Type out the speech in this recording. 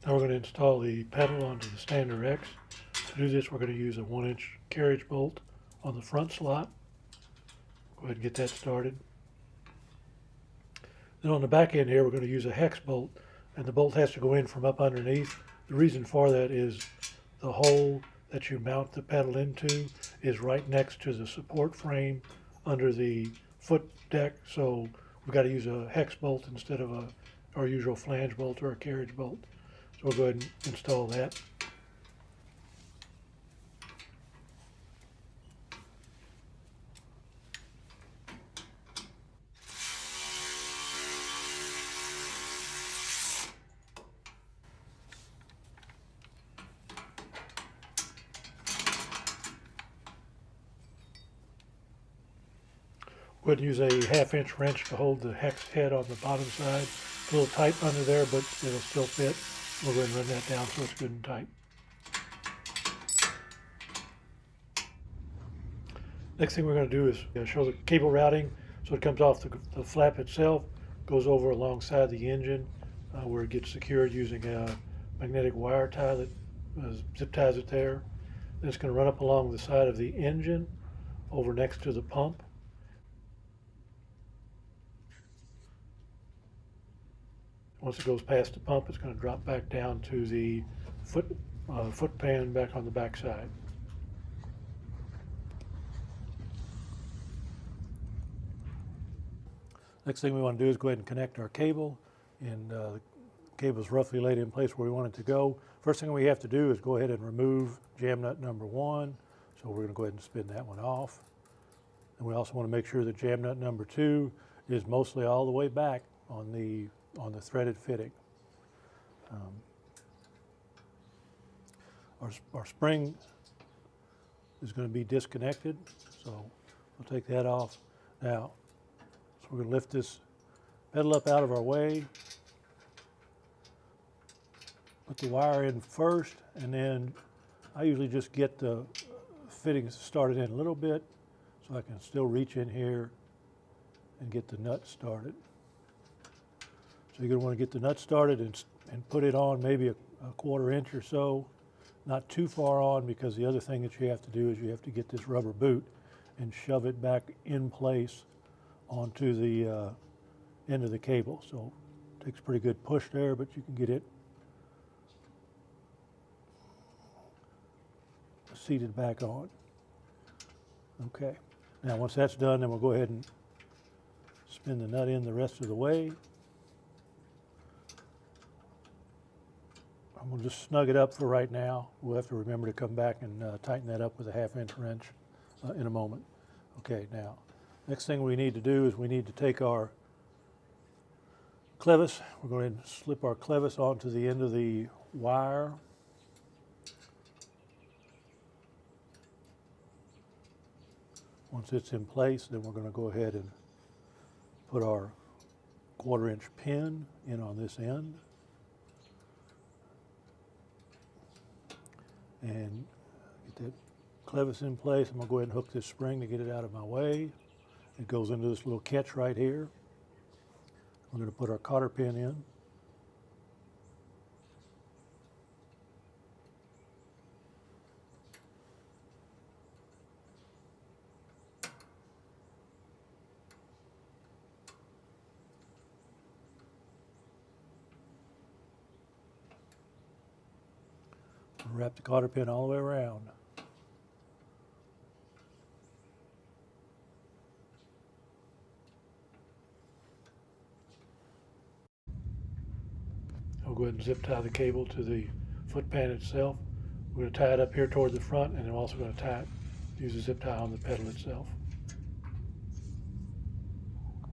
Now we're going to install the pedal onto the Stander X. To do this, we're going to use a 1-inch carriage bolt on the front slot. Go ahead and get that started. Then on the back end here, we're going to use a hex bolt, and the bolt has to go in from up underneath. The reason for that is the hole that you mount the pedal into is right next to the support frame under the foot deck, so we've got to use a hex bolt instead of our usual flange bolt or a carriage bolt. So we'll go ahead and install that. Go ahead and use a 1/2-inch wrench to hold the hex head on the bottom side. It's a little tight under there, but it'll still fit. We'll go ahead and run that down so it's good and tight. Next thing we're going to do is show the cable routing. So it comes off the flap itself, goes over alongside the engine where it gets secured using a magnetic wire tie that zip ties it there. Then it's going to run up along the side of the engine over next to the pump. Once it goes past the pump, it's going to drop back down to the foot pan back on the back side. Next thing we want to do is go ahead and connect our cable, and the cable is roughly laid in place where we want it to go. First thing we have to do is go ahead and remove jam nut number 1. So we're going to go ahead and spin that one off. And we also want to make sure that jam nut number 2 is mostly all the way back on the threaded fitting. Our spring is going to be disconnected, so we'll take that off. Now, so we're going to lift this pedal up out of our way, put the wire in first, and then I usually just get the fittings started in a little bit so I can still reach in here and get the nut started. So you're going to want to get the nut started and put it on maybe a 1/4 inch or so, not too far on, because the other thing that you have to do is you have to get this rubber boot and shove it back in place onto the end of the cable. So it takes a pretty good push there, but you can get it seated back on. Okay, now once that's done, then we'll go ahead and spin the nut in the rest of the way. I'm going to just snug it up for right now. We'll have to remember to come back and tighten that up with a 1/2-inch wrench in a moment. Okay, now, next thing we need to do is we need to take our clevis. We're going to slip our clevis onto the end of the wire. Once it's in place, then we're going to go ahead and put our 1/4 inch pin in on this end. And get that clevis in place. I'm going to go ahead and hook this spring to get it out of my way. It goes into this little catch right here. We're going to put our cotter pin in. Wrap the cotter pin all the way around. I'll go ahead and zip tie the cable to the foot pan itself. We're going to tie it up here toward the front, and I'm also going to use a zip tie on the pedal itself.